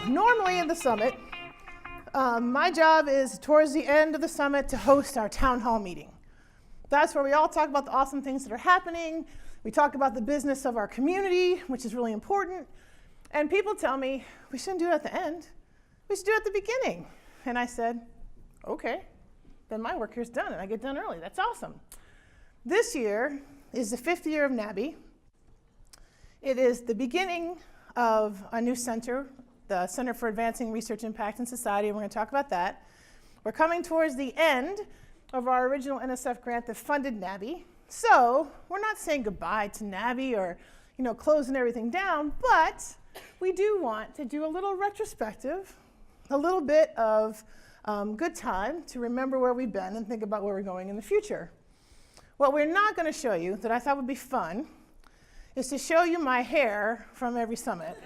normally in the summit, my job is towards the end of the summit to host our town hall meeting. That's where we all talk about the awesome things that are happening. We talk about the business of our community, which is really important. And people tell me, we shouldn't do it at the end. We should do it at the beginning. And I said, okay, then my work here's done, and I get done early. That's awesome. This year is the 5th year of Nabi. It is the beginning of a new center, the Center for Advancing Research Impact in Society, and we're going to talk about that. We're coming towards the end of our original NSF grant that funded Nabi. So we're not saying goodbye to Nabi or closing everything down, but we do want to do a little retrospective, a little bit of good time to remember where we've been and think about where we're going in the future. What we're not going to show you, that I thought would be fun, is to show you my hair from every summit.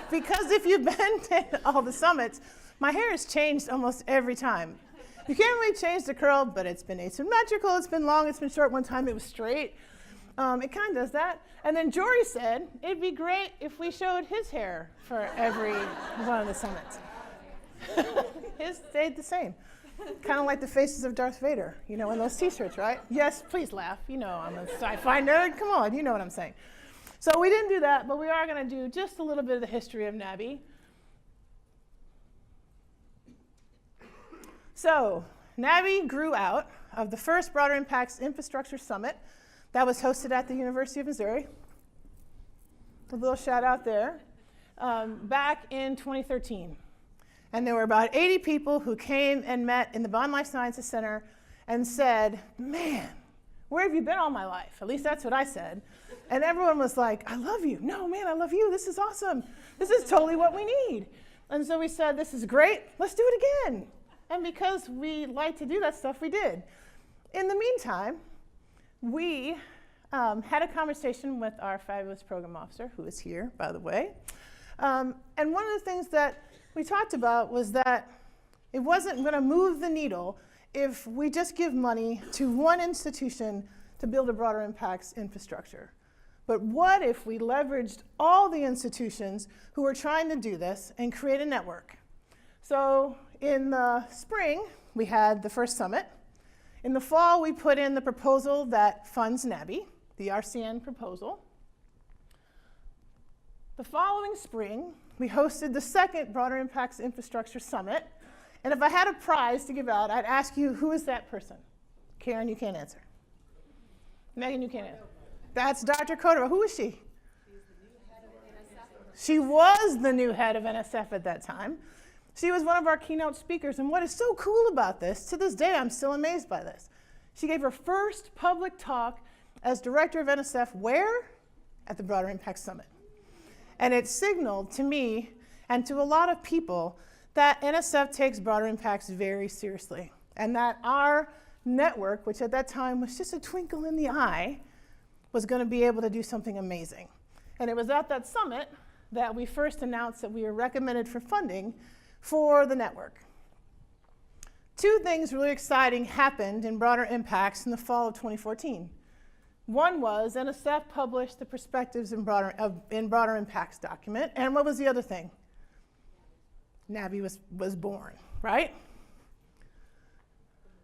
Because if you've been to all the summits, my hair has changed almost every time. You can't really change the curl, but it's been asymmetrical, it's been long, it's been short. One time it was straight. It kind of does that. And then Jory said, it'd be great if we showed his hair for every one of the summits. His stayed the same. Kind of like the faces of Darth Vader, in those t-shirts, right? Yes, please laugh. I'm a sci-fi nerd. Come on, you know what I'm saying. So we didn't do that, but we are going to do just a little bit of the history of Nabi. So Nabi grew out of the first Broader Impacts Infrastructure Summit that was hosted at the University of Missouri. A little shout out there. Back in 2013. And there were about 80 people who came and met in the Bond Life Sciences Center and said, man, where have you been all my life? At least that's what I said. And everyone was like, I love you. No, man, I love you. This is awesome. This is totally what we need. And so we said, this is great. Let's do it again. And because we like to do that stuff, we did. In the meantime, we had a conversation with our fabulous program officer, who is here, by the way. And one of the things that we talked about was that it wasn't going to move the needle if we just give money to one institution to build a broader impacts infrastructure. But what if we leveraged all the institutions who were trying to do this and create a network? So in the spring, we had the first summit. In the fall, we put in the proposal that funds Nabi, the RCN proposal. The following spring, we hosted the second Broader Impacts Infrastructure Summit. And if I had a prize to give out, I'd ask you, who is that person? Karen, you can't answer. Megan, you can't answer. That's Dr. Cordova. Who is she? She was the new head of NSF at that time. She was one of our keynote speakers. And what is so cool about this, to this day, I'm still amazed by this. She gave her first public talk as director of NSF where? At the Broader Impact Summit. And it signaled to me and to a lot of people that NSF takes broader impacts very seriously. And that our network, which at that time was just a twinkle in the eye, was going to be able to do something amazing. And it was at that summit that we first announced that we were recommended for funding for the network. Two things really exciting happened in broader impacts in the fall of 2014. One was NSF published the perspectives in broader impacts document. And what was the other thing? Nabi was born, right?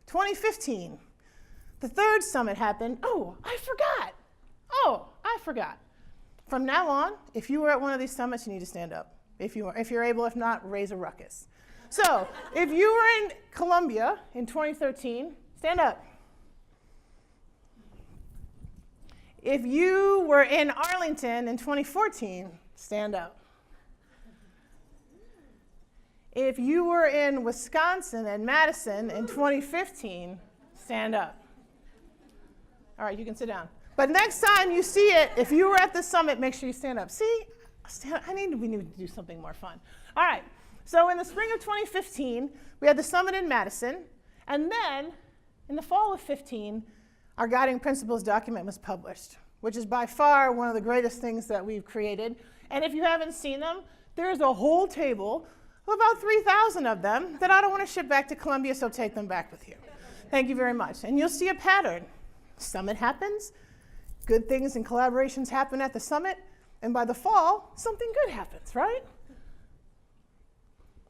2015, the third summit happened. Oh, I forgot. From now on, if you were at one of these summits, you need to stand up. If you're able, if not, raise a ruckus. So if you were in Columbia in 2013, stand up. If you were in Arlington in 2014, stand up. If you were in Wisconsin and Madison in 2015, stand up. All right, you can sit down. But next time you see it, if you were at the summit, make sure you stand up. See, we need to do something more fun. All right, so in the spring of 2015, we had the summit in Madison. And then in the fall of 15, our guiding principles document was published, which is by far one of the greatest things that we've created. And if you haven't seen them, there's a whole table of about 3,000 of them that I don't want to ship back to Columbia, so take them back with you. Thank you very much. And you'll see a pattern. Summit happens, good things and collaborations happen at the summit, and by the fall, something good happens, right?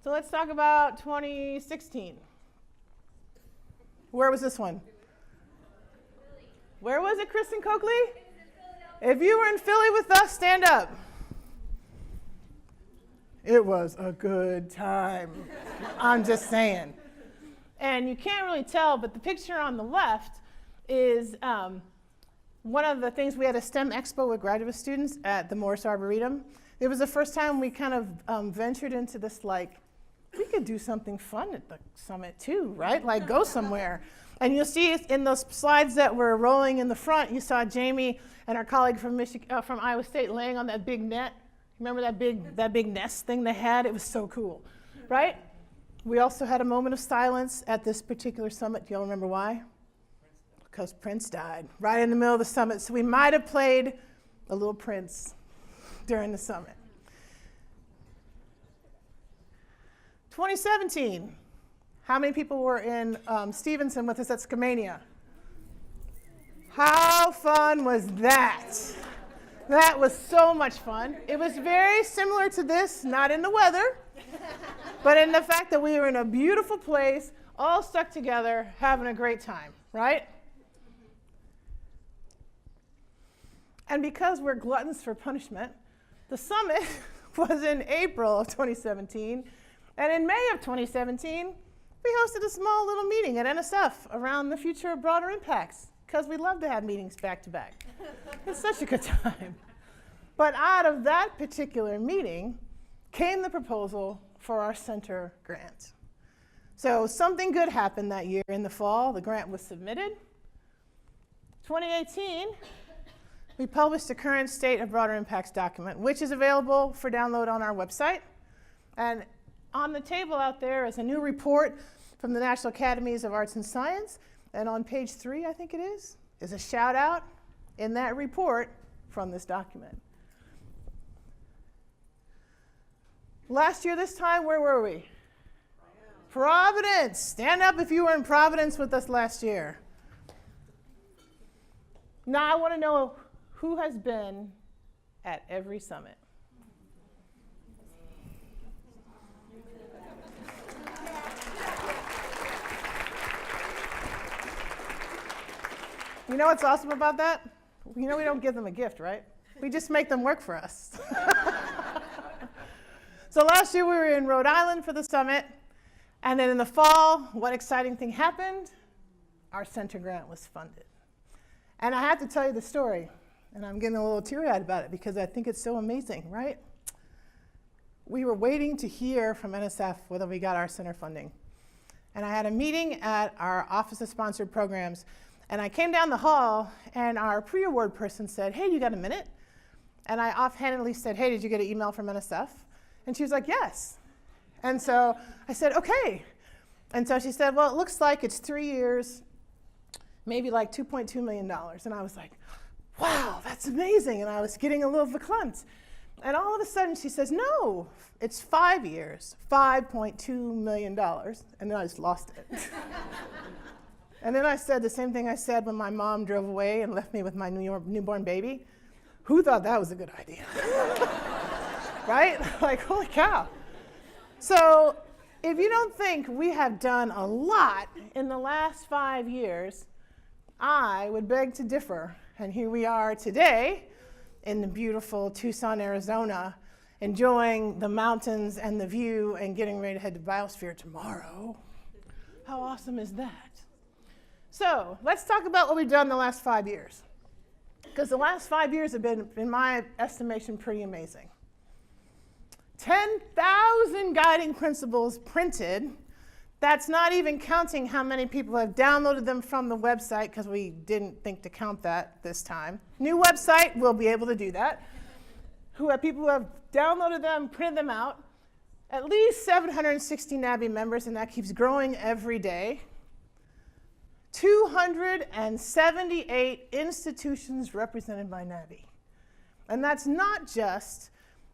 So let's talk about 2016. Where was this one? Where was it, Kristen Coakley? If you were in Philly with us, stand up. It was a good time. I'm just saying. And you can't really tell, but the picture on the left is one of the things. We had a STEM expo with graduate students at the Morris Arboretum. It was the first time we kind of ventured into this, like, we could do something fun at the summit too, right? Like, go somewhere. And you'll see in those slides that were rolling in the front, you saw Jamie and our colleague from Iowa State laying on that big net. Remember that big nest thing they had? It was so cool, right? We also had a moment of silence at this particular summit. Do y'all remember why? Because Prince died right in the middle of the summit. So we might have played a little Prince during the summit. 2017. How many people were in Stevenson with us at Scamania? How fun was that? That was so much fun. It was very similar to this, not in the weather, but in the fact that we were in a beautiful place, all stuck together, having a great time, right? And because we're gluttons for punishment, the summit was in April of 2017, and in May of 2017, we hosted a small little meeting at NSF around the future of broader impacts, because we love to have meetings back to back. It's such a good time. But out of that particular meeting came the proposal for our center grant. So something good happened that year in the fall. The grant was submitted. 2018, we published the current state of broader impacts document, which is available for download on our website. And on the table out there is a new report from the National Academies of Arts and Science. And on page 3, I think it is a shout out in that report from this document. Last year, this time, where were we? Providence. Stand up if you were in Providence with us last year. Now I want to know who has been at every summit. You know what's awesome about that? You know we don't give them a gift, right? We just make them work for us. So last year we were in Rhode Island for the summit, and then in the fall, what exciting thing happened? Our center grant was funded. And I have to tell you the story, and I'm getting a little teary-eyed about it because I think it's so amazing, right? We were waiting to hear from NSF whether we got our center funding. And I had a meeting at our Office of Sponsored Programs, and I came down the hall, and our pre-award person said, hey, you got a minute? And I offhandedly said, hey, did you get an email from NSF? And she was like, yes. And so I said, okay. And so she said, well, it looks like it's 3 years, maybe like $2.2 million. And I was like, wow, that's amazing. And I was getting a little verklempt. And all of a sudden she says, no, it's 5 years, $5.2 million. And then I just lost it. And then I said the same thing I said when my mom drove away and left me with my newborn baby. Who thought that was a good idea? Right? Like, holy cow. So if you don't think we have done a lot in the last 5 years, I would beg to differ. And here we are today in the beautiful Tucson, Arizona, enjoying the mountains and the view and getting ready to head to Biosphere tomorrow. How awesome is that? So let's talk about what we've done the last 5 years. Because the last 5 years have been, in my estimation, pretty amazing. 10,000 guiding principles printed. That's not even counting how many people have downloaded them from the website, because we didn't think to count that this time. New website, we'll be able to do that. People who have downloaded them, printed them out. At least 760 Nabi members, and that keeps growing every day. 278 institutions represented by Nabi. And that's not just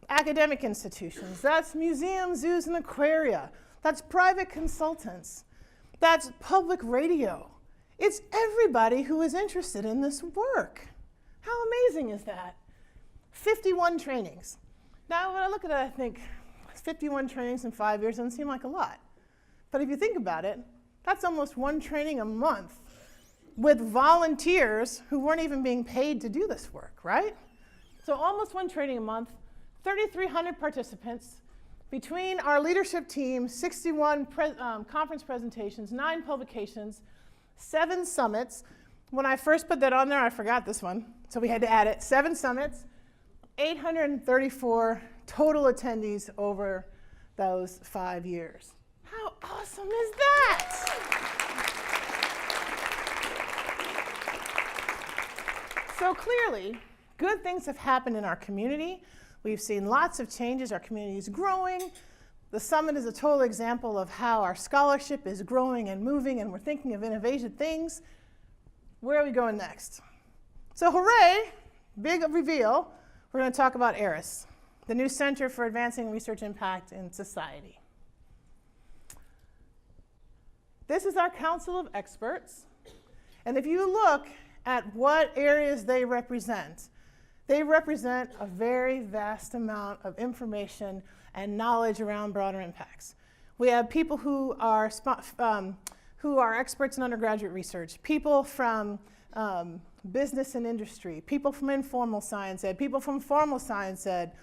academic institutions. That's museums, zoos, and aquaria. That's private consultants. That's public radio. It's everybody who is interested in this work. How amazing is that? 51 trainings. Now, when I look at it, I think, 51 trainings in 5 years doesn't seem like a lot. But if you think about it, that's almost one training a month with volunteers who weren't even being paid to do this work, right? So almost one training a month, 3,300 participants. Between our leadership team, 61 conference presentations, 9 publications, 7 summits. When I first put that on there, I forgot this one, so we had to add it. 7 summits, 834 total attendees over those 5 years. How awesome is that? So clearly, good things have happened in our community. We've seen lots of changes. Our community is growing. The summit is a total example of how our scholarship is growing and moving, and we're thinking of innovative things. Where are we going next? So hooray, big reveal. We're going to talk about ARIS, the new Center for Advancing Research Impact in Society. This is our Council of Experts. And if you look at what areas they represent a very vast amount of information and knowledge around broader impacts. We have people who are experts in undergraduate research, people from business and industry, people from informal science ed, people from formal science ed,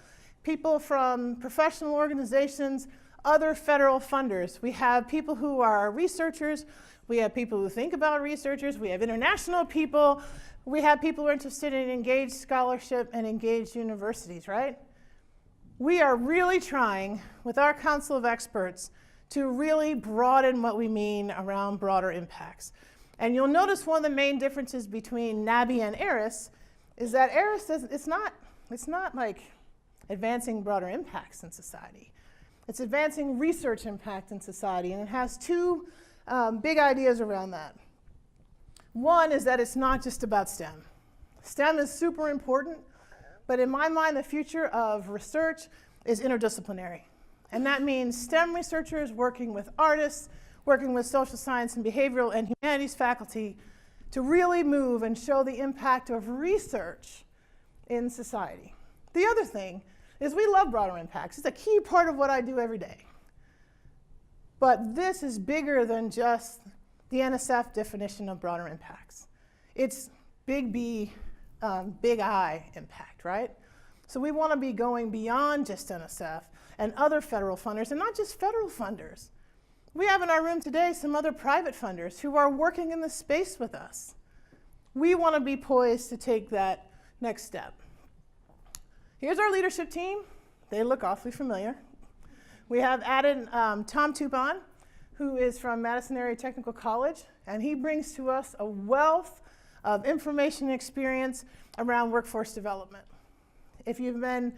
people from professional organizations, other federal funders. We have people who are researchers. We have people who think about researchers. We have international people. We have people who are interested in engaged scholarship and engaged universities, right? We are really trying, with our Council of Experts, to really broaden what we mean around broader impacts. And you'll notice one of the main differences between Nabi and ARIS is that ARIS, it's not like advancing broader impacts in society. It's advancing research impact in society, and it has 2 big ideas around that. One is that it's not just about STEM. STEM is super important, but in my mind, the future of research is interdisciplinary. And that means STEM researchers working with artists, working with social science and behavioral and humanities faculty to really move and show the impact of research in society. The other thing is we love broader impacts. It's a key part of what I do every day. But this is bigger than just the NSF definition of broader impacts. It's big B, big I impact, right? So we want to be going beyond just NSF and other federal funders, and not just federal funders. We have in our room today some other private funders who are working in this space with us. We want to be poised to take that next step. Here's our leadership team. They look awfully familiar. We have added Tom Tupon, who is from Madison Area Technical College, and he brings to us a wealth of information and experience around workforce development. If you've been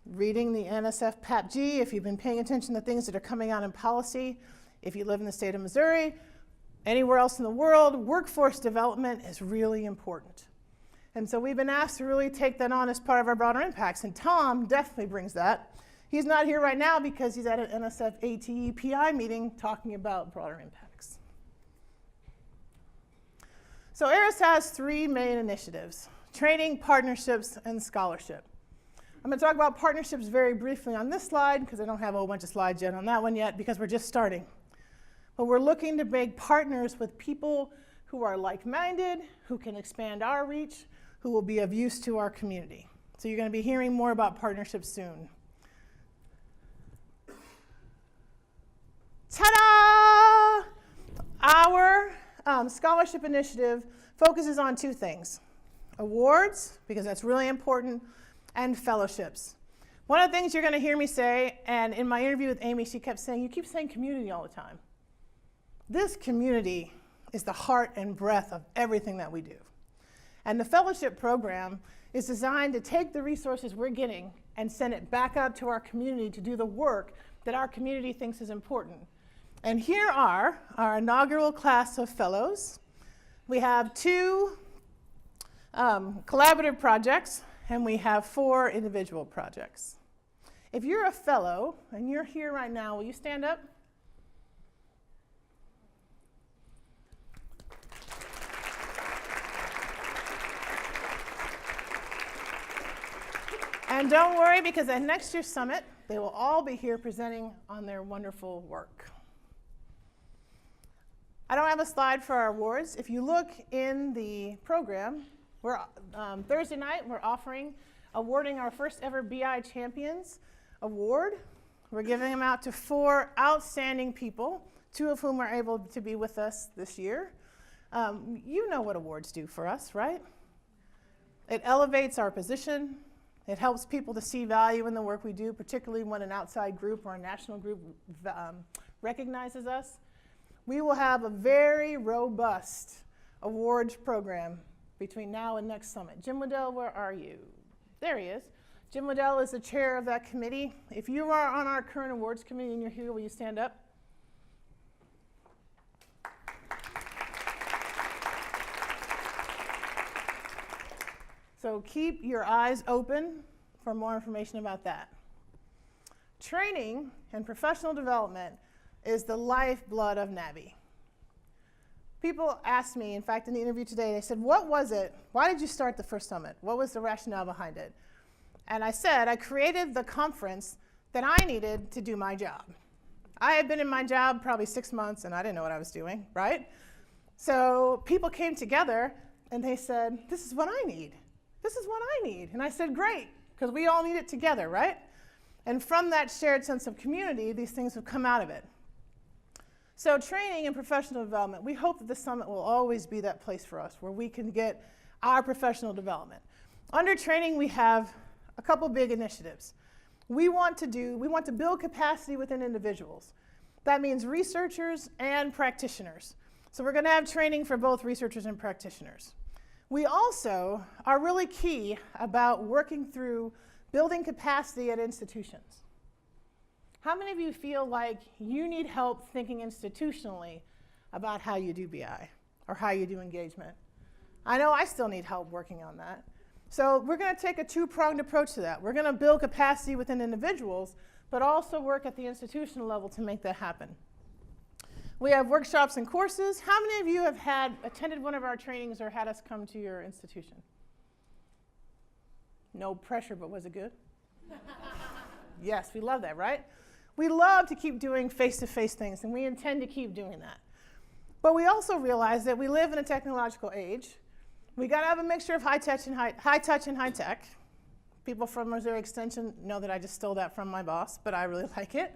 reading the NSF PAPG, if you've been paying attention to things that are coming out in policy, if you live in the state of Missouri, anywhere else in the world, workforce development is really important. And so we've been asked to really take that on as part of our broader impacts, and Tom definitely brings that. He's not here right now because he's at an NSF ATE PI meeting talking about broader impacts. So ARIS has 3 main initiatives: training, partnerships, and scholarship. I'm going to talk about partnerships very briefly on this slide because I don't have a whole bunch of slides yet on that one yet because we're just starting. But we're looking to make partners with people who are like-minded, who can expand our reach, who will be of use to our community. So you're going to be hearing more about partnerships soon. Ta-da! Our scholarship initiative focuses on 2 things: awards, because that's really important, and fellowships. One of the things you're going to hear me say, and in my interview with Amy, she kept saying, you keep saying community all the time. This community is the heart and breath of everything that we do. And the fellowship program is designed to take the resources we're getting and send it back out to our community to do the work that our community thinks is important. And here are our inaugural class of fellows. We have 2 collaborative projects, and we have 4 individual projects. If you're a fellow and you're here right now, will you stand up? And don't worry, because at next year's summit, They will all be here presenting on their wonderful work. I don't have a slide for our awards. If you look in the program, Thursday night we're awarding our first ever BI Champions Award. We're giving them out to 4 outstanding people, 2 of whom are able to be with us this year. You know what awards do for us, right? It elevates our position. It helps people to see value in the work we do, particularly when an outside group or a national group recognizes us. We will have a very robust awards program between now and next summit. Jim Waddell, where are you? There he is. Jim Waddell is the chair of that committee. If you are on our current awards committee and you're here, will you stand up? So keep your eyes open for more information about that. Training and professional development is the lifeblood of Nabi. People asked me, in fact, in the interview today, they said, what was it? Why did you start the first summit? What was the rationale behind it? And I said, I created the conference that I needed to do my job. I had been in my job probably 6 months, and I didn't know what I was doing, right? So people came together, and they said, this is what I need. This is what I need. And I said, great, because we all need it together, right? And from that shared sense of community, these things have come out of it. So training and professional development, we hope that the summit will always be that place for us where we can get our professional development. Under training, we have a couple big initiatives. We want to build capacity within individuals. That means researchers and practitioners. So we're going to have training for both researchers and practitioners. We also are really key about working through building capacity at institutions. How many of you feel like you need help thinking institutionally about how you do BI or how you do engagement? I know I still need help working on that. So we're going to take a 2-pronged approach to that. We're going to build capacity within individuals, but also work at the institutional level to make that happen. We have workshops and courses. How many of you have attended one of our trainings or had us come to your institution? No pressure, but was it good? Yes, we love that, right? We love to keep doing face-to-face things, and we intend to keep doing that. But we also realize that we live in a technological age. We got to have a mixture of high touch and high tech. People from Missouri Extension know that I just stole that from my boss, but I really like it.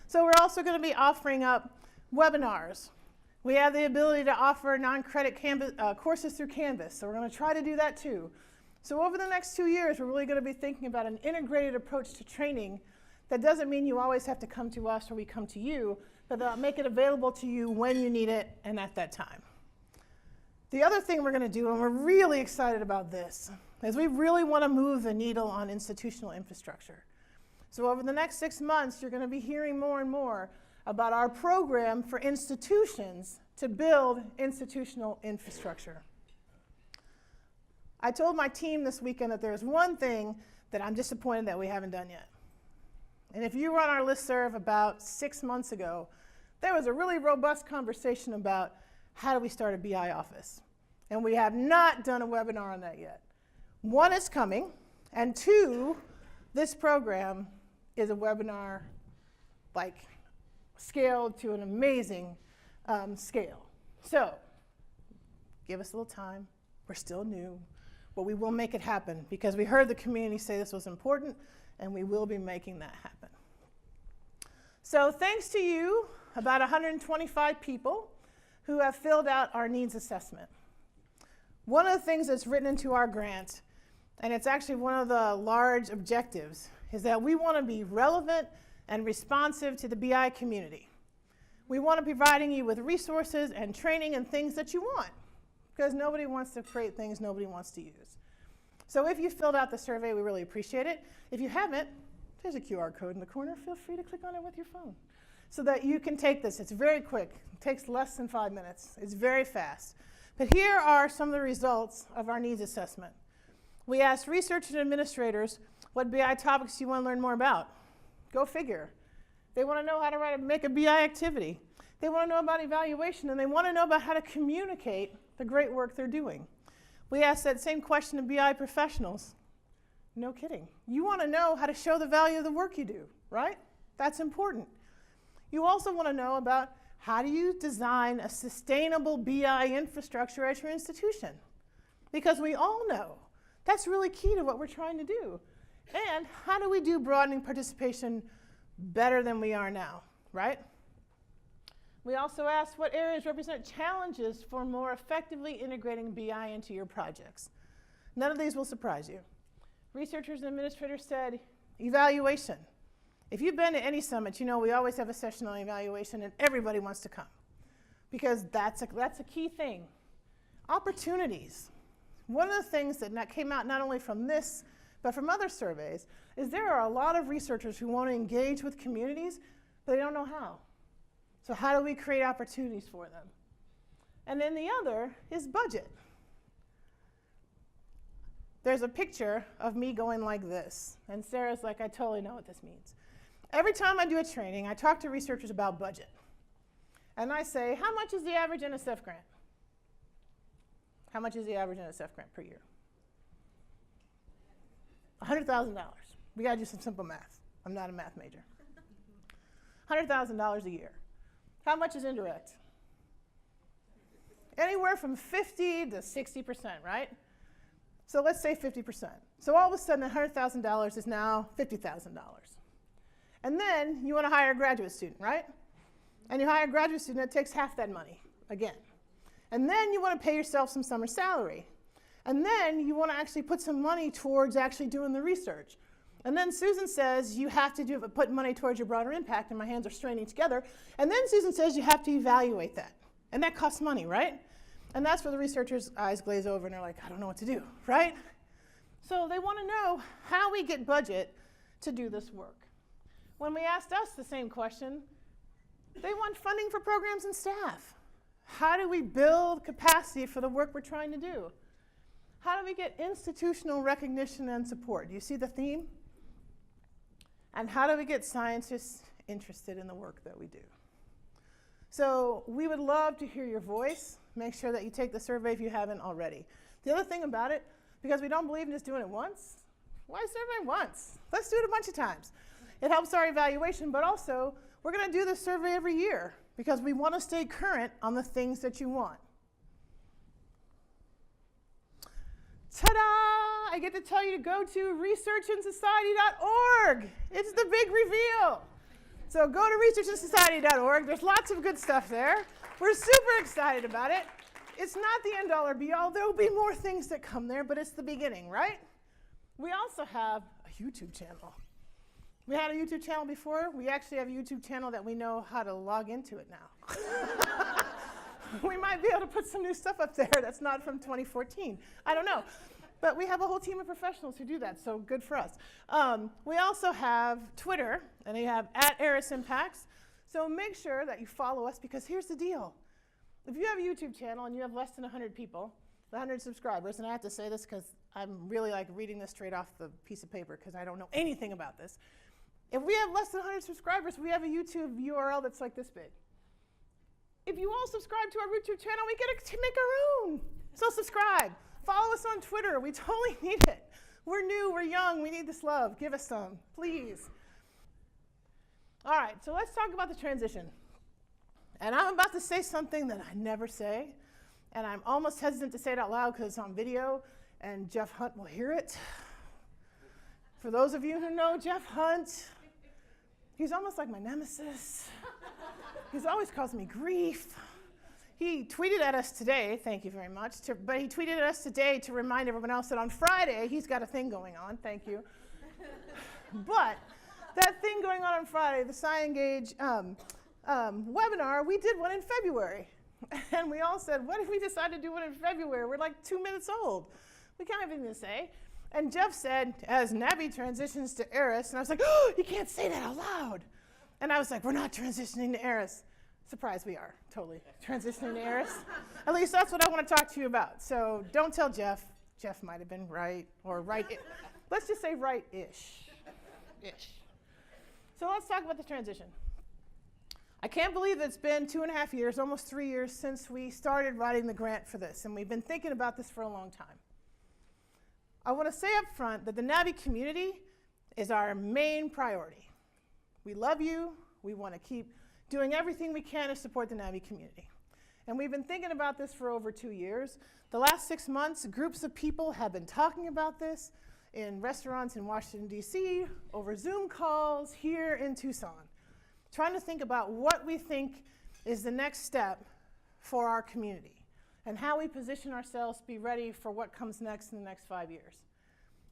So we're also going to be offering up webinars. We have the ability to offer non-credit courses through Canvas, so we're going to try to do that too. So over the next 2 years, we're really going to be thinking about an integrated approach to training. That doesn't mean you always have to come to us or we come to you, but they'll make it available to you when you need it and at that time. The other thing we're going to do, and we're really excited about this, is we really want to move the needle on institutional infrastructure. So over the next 6 months, you're going to be hearing more and more about our program for institutions to build institutional infrastructure. I told my team this weekend that there's one thing that I'm disappointed that we haven't done yet. And if you were on our listserv about 6 months ago, there was a really robust conversation about how do we start a BI office. And we have not done a webinar on that yet. 1 is coming, and 2, this program is a webinar scaled to an amazing scale. So give us a little time. We're still new, but we will make it happen because we heard the community say this was important, and we will be making that happen. So thanks to you, about 125 people who have filled out our needs assessment. One of the things that's written into our grant, and it's actually one of the large objectives, is that we want to be relevant and responsive to the BI community. We want to be providing you with resources and training and things that you want, because nobody wants to create things nobody wants to use. So if you filled out the survey, we really appreciate it. If you haven't, there's a QR code in the corner. Feel free to click on it with your phone so that you can take this. It's very quick. It takes less than 5 minutes. It's very fast. But here are some of the results of our needs assessment. We asked researchers and administrators, what BI topics do you want to learn more about? Go figure. They want to know how to make a BI activity. They want to know about evaluation, and they want to know about how to communicate the great work they're doing. We asked that same question to BI professionals. No kidding. You want to know how to show the value of the work you do. right? That's important. You also want to know about how do you design a sustainable BI infrastructure at your institution? Because we all know that's really key to what we're trying to do. And how do we do broadening participation better than we are now, right? We also asked what areas represent challenges for more effectively integrating BI into your projects. None of these will surprise you. Researchers and administrators said evaluation. If you've been to any summit, you know we always have a session on evaluation and everybody wants to come because that's a key thing. Opportunities. One of the things that came out not only from this, but from other surveys, is there are a lot of researchers who want to engage with communities, but they don't know how. So how do we create opportunities for them? And then the other is budget. There's a picture of me going like this, and Sarah's like, I totally know what this means. Every time I do a training, I talk to researchers about budget. And I say, how much is the average NSF grant? How much is the average NSF grant per year? $100,000. We got to do some simple math. I'm not a math major. $100,000 a year. How much is indirect? Anywhere from 50 to 60%, right? So let's say 50%. So all of a sudden, $100,000 is now $50,000. And then you want to hire a graduate student, right? And you hire a graduate student, it takes half that money, again. And then you want to pay yourself some summer salary. And then you want to actually put some money towards actually doing the research. And then Susan says you have to put money towards your broader impact, and my hands are straining together. And then Susan says you have to evaluate that. And that costs money, right? And that's where the researchers' eyes glaze over and they're like, I don't know what to do, right? So they want to know how we get budget to do this work. When we asked us the same question, they want funding for programs and staff. How do we build capacity for the work we're trying to do? How do we get institutional recognition and support? Do you see the theme? And how do we get scientists interested in the work that we do? So we would love to hear your voice. Make sure that you take the survey if you haven't already. The other thing about it, because we don't believe in just doing it once, why survey once? Let's do it a bunch of times. It helps our evaluation, but also we're going to do this survey every year because we want to stay current on the things that you want. Ta-da! I get to tell you to go to researchandsociety.org. It's the big reveal. So go to researchandsociety.org. There's lots of good stuff there. We're super excited about it. It's not the end all or be all. There will be more things that come there, but it's the beginning, right? We also have a YouTube channel. We had a YouTube channel before. We actually have a YouTube channel that we know how to log into it now. We might be able to put some new stuff up there that's not from 2014. I don't know. But we have a whole team of professionals who do that, so good for us. We also have Twitter, and we have @ARIS Impacts. So make sure that you follow us, because here's the deal. If you have a YouTube channel and you have less than 100 people, 100 subscribers, and I have to say this because I'm really like reading this straight off the piece of paper because I don't know anything about this. If we have less than 100 subscribers, we have a YouTube URL that's like this big. If you all subscribe to our YouTube channel, we get to make our own. So subscribe. Follow us on Twitter. We totally need it. We're new, we're young, we need this love. Give us some, please. All right, so let's talk about the transition. And I'm about to say something that I never say, and I'm almost hesitant to say it out loud because it's on video, and Jeff Hunt will hear it. For those of you who know Jeff Hunt, he's almost like my nemesis. He's always caused me grief. He tweeted at us today, thank you very much, but he tweeted at us today to remind everyone else that on Friday he's got a thing going on, thank you. But that thing going on Friday, the SciEngage webinar, we did one in February. And we all said, what if we decide to do one in February? We're like 2 minutes old. We can't have anything to say. And Jeff said, as Nabi transitions to ARIS, and I was like, oh, you can't say that out loud. And I was like, we're not transitioning to ARIS. Surprise, we are, totally. Transitioning to ARIS. At least that's what I want to talk to you about. So don't tell Jeff. Jeff might have been right, or right. Let's just say right-ish. So let's talk about the transition. I can't believe it's been 2.5 years, almost 3 years, since we started writing the grant for this, and we've been thinking about this for a long time. I want to say up front that the Nabi community is our main priority. We love you. We want to keep doing everything we can to support the Nabi community. And we've been thinking about this for over 2 years. The last 6 months, groups of people have been talking about this in restaurants in Washington, D.C., over Zoom calls here in Tucson, trying to think about what we think is the next step for our community and how we position ourselves to be ready for what comes next in the next 5 years.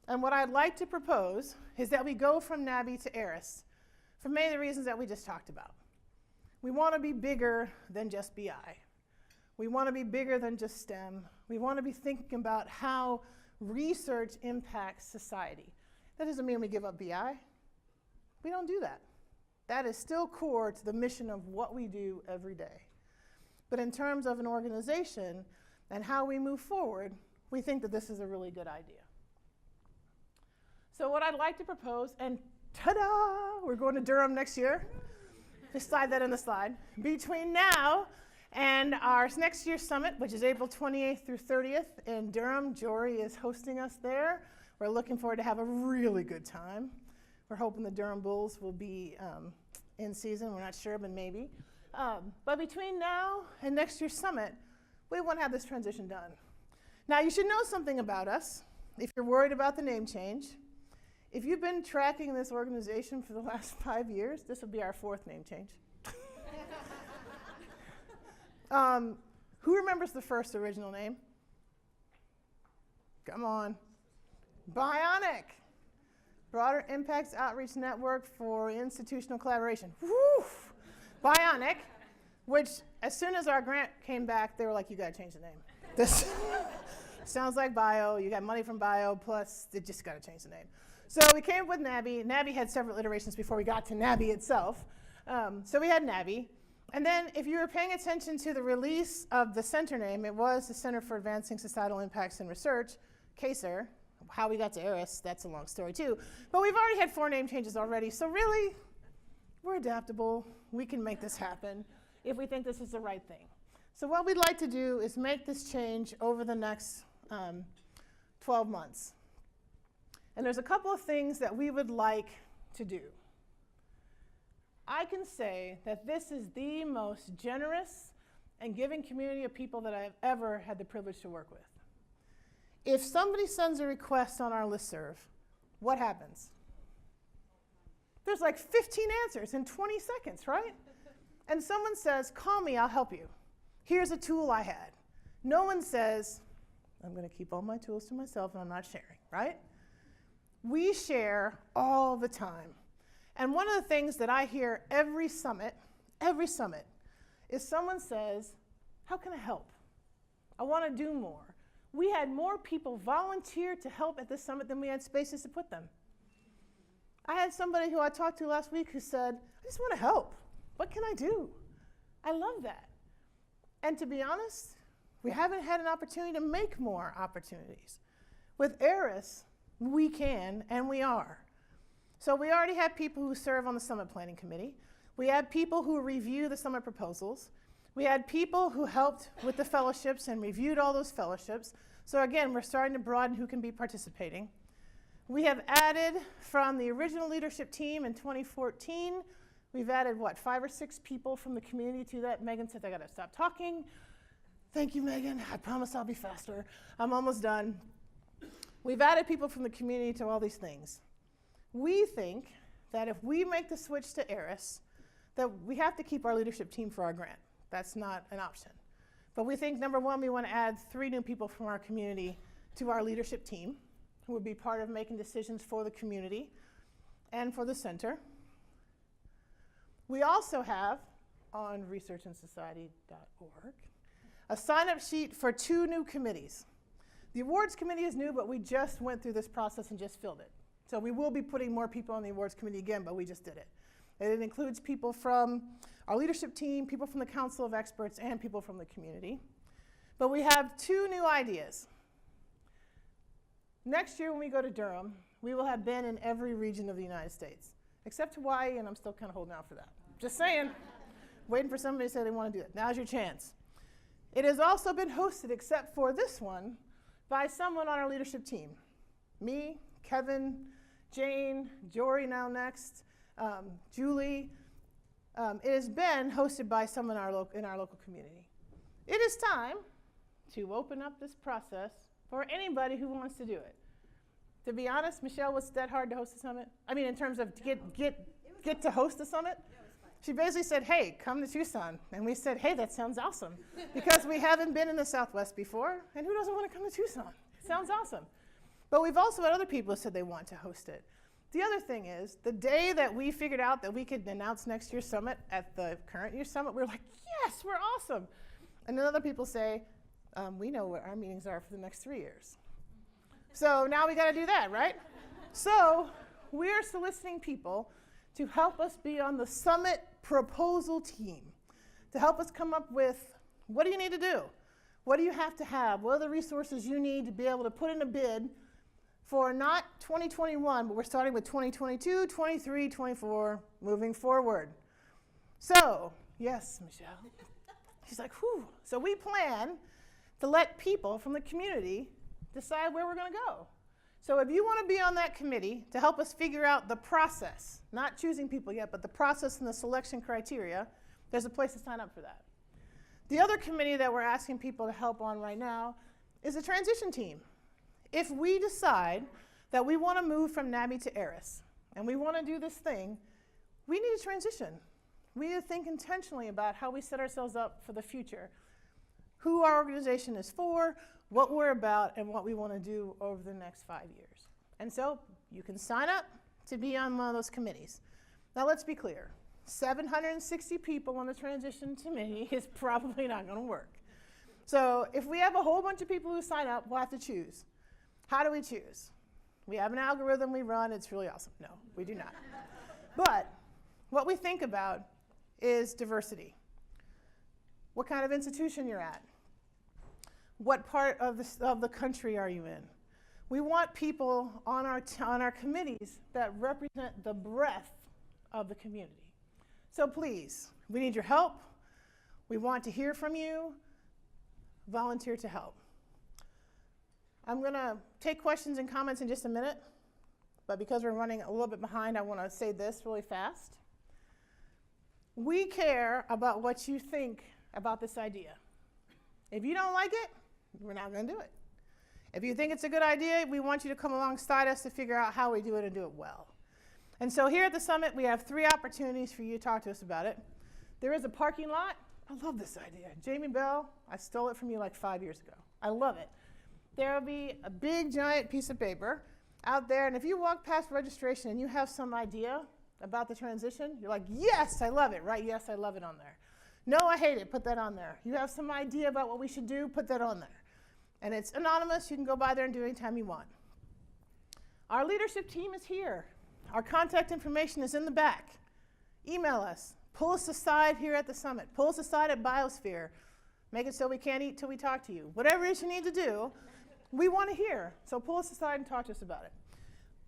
And what I'd like to propose is that we go from Nabi to ARIS for many of the reasons that we just talked about. We want to be bigger than just BI. We want to be bigger than just STEM. We want to be thinking about how research impacts society. That doesn't mean we give up BI. We don't do that. That is still core to the mission of what we do every day. But in terms of an organization and how we move forward, we think that this is a really good idea. So what I'd like to propose, and ta-da, we're going to Durham next year. Just slide that in the slide. Between now and our next year's summit, which is April 28th through 30th in Durham, Jory is hosting us there. We're looking forward to have a really good time. We're hoping the Durham Bulls will be in season. We're not sure, but maybe. But between now and next year's summit, we want to have this transition done. Now, you should know something about us if you're worried about the name change. If you've been tracking this organization for the last 5 years, this will be our 4th name change. Who remembers the first original name? Come on. Bionic. Broader Impacts Outreach Network for Institutional Collaboration. Woo! Bionic, which as soon as our grant came back, they were like, you got to change the name. This sounds like bio. You got money from bio, plus it just got to change the name. So we came up with Nabi. Nabi had several iterations before we got to Nabi itself. So we had Nabi. And then if you were paying attention to the release of the center name, it was the Center for Advancing Societal Impacts in Research, CASER. How we got to ARIS, that's a long story too. But we've already had 4 name changes already, so really, we're adaptable. We can make this happen if we think this is the right thing. So what we'd like to do is make this change over the next 12 months. And there's a couple of things that we would like to do. I can say that this is the most generous and giving community of people that I've ever had the privilege to work with. If somebody sends a request on our listserv, what happens? There's like 15 answers in 20 seconds, right? And someone says, call me, I'll help you. Here's a tool I had. No one says, I'm going to keep all my tools to myself and I'm not sharing, right? We share all the time. And one of the things that I hear every summit, is someone says, how can I help? I want to do more. We had more people volunteer to help at this summit than we had spaces to put them. I had somebody who I talked to last week who said, I just want to help. What can I do? I love that. And to be honest, we haven't had an opportunity to make more opportunities. With ARIS, we can and we are. So we already have people who serve on the Summit Planning Committee. We had people who review the summit proposals. We had people who helped with the fellowships and reviewed all those fellowships. So again, we're starting to broaden who can be participating. We have added from the original leadership team in 2014, we've added, 5 or 6 people from the community to that. Megan said I got to stop talking. Thank you, Megan. I promise I'll be faster. I'm almost done. We've added people from the community to all these things. We think that if we make the switch to ARIS, that we have to keep our leadership team for our grant. That's not an option. But we think, number one, we want to add 3 new people from our community to our leadership team who would be part of making decisions for the community and for the center. We also have, on researchandsociety.org, a sign-up sheet for 2 new committees. The awards committee is new, but we just went through this process and just filled it. So we will be putting more people on the awards committee again, but we just did it. And it includes people from our leadership team, people from the Council of Experts, and people from the community. But we have 2 new ideas. Next year when we go to Durham, we will have been in every region of the United States, except Hawaii, and I'm still kind of holding out for that. Just saying, waiting for somebody to say they want to do it. Now's your chance. It has also been hosted, except for this one, by someone on our leadership team. Me, Kevin, Jane, Jory now next, Julie. It has been hosted by someone in our local community. It is time to open up this process for anybody who wants to do it. To be honest, Michelle, was that hard to host a summit? I mean, in terms of get to host a summit? She basically said, hey, come to Tucson. And we said, hey, that sounds awesome. Because we haven't been in the Southwest before, and who doesn't want to come to Tucson? It sounds awesome. But we've also had other people who said they want to host it. The other thing is, the day that we figured out that we could announce next year's summit at the current year's summit, we were like, yes, we're awesome. And then other people say, we know what our meetings are for the next 3 years. So now we got to do that, right? So we're soliciting people to help us be on the summit proposal team, to help us come up with, what do you need to do? What do you have to have? What are the resources you need to be able to put in a bid for not 2021, but we're starting with 2022, 23, 24, moving forward. So, yes, Michelle. She's like, whew. So we plan to let people from the community decide where we're going to go. So if you want to be on that committee to help us figure out the process, not choosing people yet, but the process and the selection criteria, there's a place to sign up for that. The other committee that we're asking people to help on right now is the transition team. If we decide that we want to move from Nabi to ARIS, and we want to do this thing, we need to transition. We need to think intentionally about how we set ourselves up for the future, who our organization is for, what we're about, and what we want to do over the next 5 years. And so you can sign up to be on one of those committees. Now let's be clear. 760 people on the transition committee is probably not going to work. So if we have a whole bunch of people who sign up, we'll have to choose. How do we choose? We have an algorithm we run. It's really awesome. No, we do not. But what we think about is diversity. What kind of institution you're at. What part of the country are you in? We want people on our committees that represent the breadth of the community. So please, we need your help. We want to hear from you. Volunteer to help. I'm going to take questions and comments in just a minute, but because we're running a little bit behind, I want to say this really fast. We care about what you think about this idea. If you don't like it, we're not going to do it. If you think it's a good idea, we want you to come alongside us to figure out how we do it and do it well. And so here at the summit, we have 3 opportunities for you to talk to us about it. There is a parking lot. I love this idea. Jamie Bell, I stole it from you like 5 years ago. I love it. There will be a big, giant piece of paper out there, and if you walk past registration and you have some idea about the transition, you're like, yes, I love it, right? Yes, I love it on there. No, I hate it, put that on there. You have some idea about what we should do, put that on there. And it's anonymous. You can go by there and do it anytime you want. Our leadership team is here. Our contact information is in the back. Email us. Pull us aside here at the summit. Pull us aside at Biosphere. Make it so we can't eat till we talk to you. Whatever it is you need to do, we want to hear. So pull us aside and talk to us about it.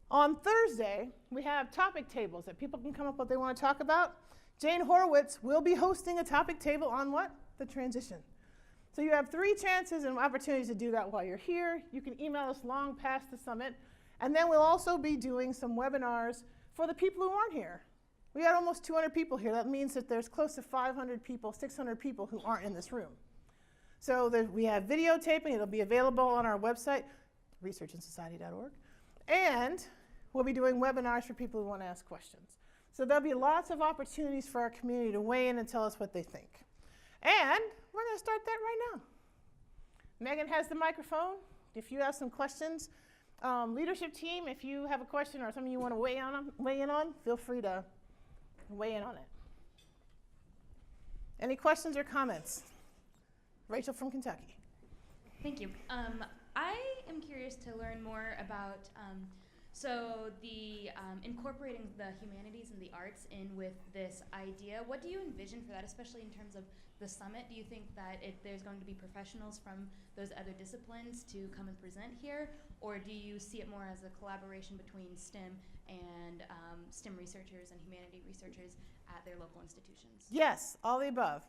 On Thursday, we have topic tables that people can come up with what they want to talk about. Jane Horowitz will be hosting a topic table on what? The transition. So you have 3 chances and opportunities to do that while you're here. You can email us long past the summit. And then we'll also be doing some webinars for the people who aren't here. We had almost 200 people here. That means that there's close to 500 people, 600 people who aren't in this room. So we have videotaping. It'll be available on our website, researchandsociety.org. And we'll be doing webinars for people who want to ask questions. So there'll be lots of opportunities for our community to weigh in and tell us what they think. And we're going to start that right now. Megan has the microphone. If you have some questions, leadership team, if you have a question or something you want to weigh in on, feel free to weigh in on it. Any questions or comments? Rachel from Kentucky. Thank you. I am curious to learn more about the incorporating the humanities and the arts in with this idea. What do you envision for that, especially in terms of the summit? Do you think that there's going to be professionals from those other disciplines to come and present here, or do you see it more as a collaboration between STEM and STEM researchers and humanity researchers at their local institutions? Yes, all the above.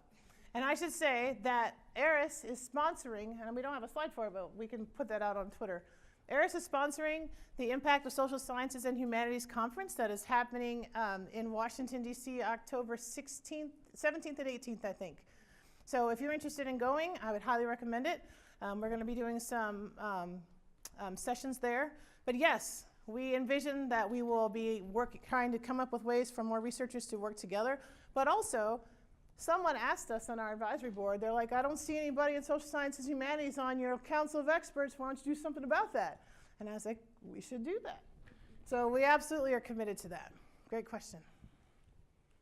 And I should say that ARIS is sponsoring, and we don't have a slide for it, but we can put that out on Twitter, ARIS is sponsoring the Impact of Social Sciences and Humanities Conference that is happening in Washington, D.C., October 16th, 17th and 18th, I think. So if you're interested in going, I would highly recommend it. We're going to be doing some sessions there. But yes, we envision that we will be trying to come up with ways for more researchers to work together. But also, someone asked us on our advisory board, they're like, I don't see anybody in social sciences and humanities on your council of experts. Why don't you do something about that? And I was like, we should do that. So we absolutely are committed to that. Great question.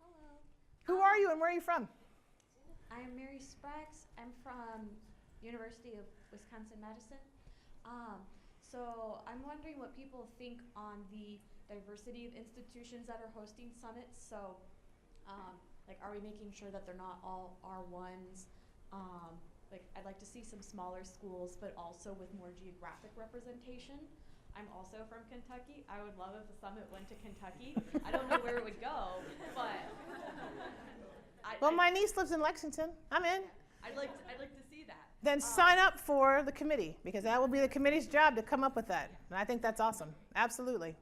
Hello. Who are you and where are you from? I'm Mary Sprax. I'm from University of Wisconsin-Madison. So I'm wondering what people think on the diversity of institutions that are hosting summits. So like, are we making sure that they're not all R1s? Like, I'd like to see some smaller schools, but also with more geographic representation. I'm also from Kentucky. I would love if the summit went to Kentucky. I don't know where it would go, but well, my niece lives in Lexington. I'm in. I'd like to see that. Then sign up for the committee, because that will be the committee's job to come up with that. And I think that's awesome. Absolutely.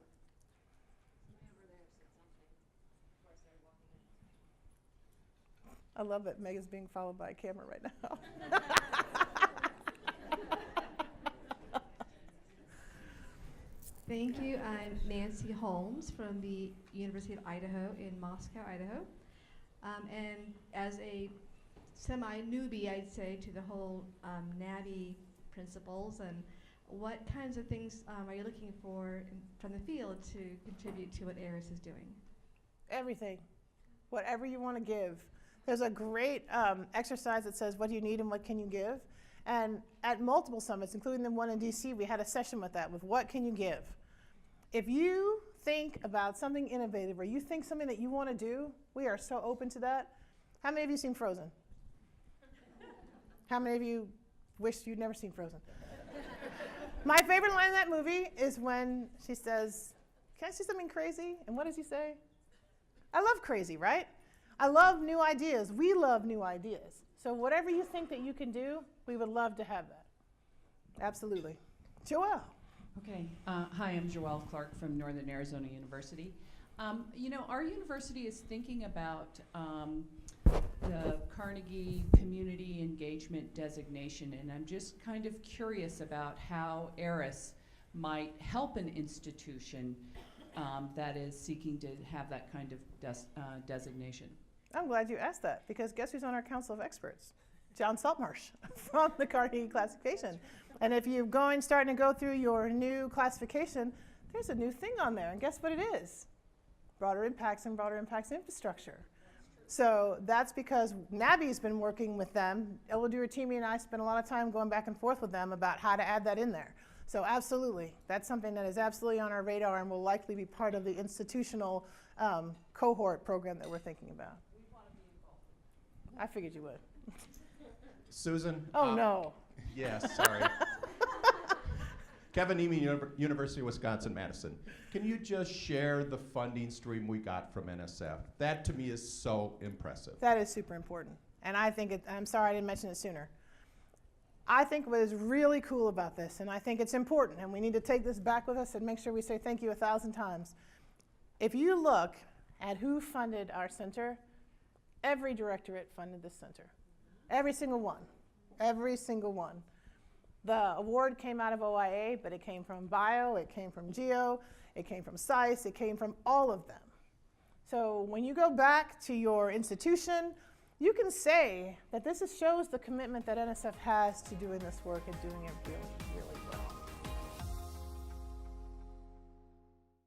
I love that Megan's being followed by a camera right now. Thank you. I'm Nancy Holmes from the University of Idaho in Moscow, Idaho. And as a semi-newbie, I'd say, to the whole Nabi principles, and what kinds of things are you looking for from the field to contribute to what ARIS is doing? Everything. Whatever you want to give. There's a great exercise that says, what do you need and what can you give? And at multiple summits, including the one in DC, we had a session with that, with what can you give? If you think about something innovative or you think something that you want to do, we are so open to that. How many of you seen Frozen? How many of you wish you'd never seen Frozen? My favorite line in that movie is when she says, can I say something crazy? And what does he say? I love crazy, right? I love new ideas. We love new ideas. So whatever you think that you can do, we would love to have that. Absolutely. Joelle. Okay. Hi, I'm Joelle Clark from Northern Arizona University. You know, our university is thinking about the Carnegie Community Engagement Designation, and I'm just kind of curious about how ARIS might help an institution that is seeking to have that kind of designation. I'm glad you asked that, because guess who's on our Council of Experts? John Saltmarsh from the Carnegie classification. And if you're starting to go through your new classification, there's a new thing on there, and guess what it is? Broader impacts and broader impacts infrastructure. So that's because Nabi's been working with them. Oluduratimi and I spent a lot of time going back and forth with them about how to add that in there. So absolutely, that's something that is absolutely on our radar and will likely be part of the institutional cohort program that we're thinking about. We want to be involved. I figured you would. Susan. Oh, no. Yes, sorry. Kevin Nemi, University of Wisconsin-Madison. Can you just share the funding stream we got from NSF? That to me is so impressive. That is super important. And I think I'm sorry I didn't mention it sooner. I think what is really cool about this, and I think it's important, and we need to take this back with us and make sure we say thank you 1,000 times. If you look at who funded our center, every directorate funded this center. Every single one. Every single one. The award came out of OIA, but it came from Beyal, it came from Geo, it came from SICE, it came from all of them. So when you go back to your institution, you can say that this shows the commitment that NSF has to doing this work and doing it really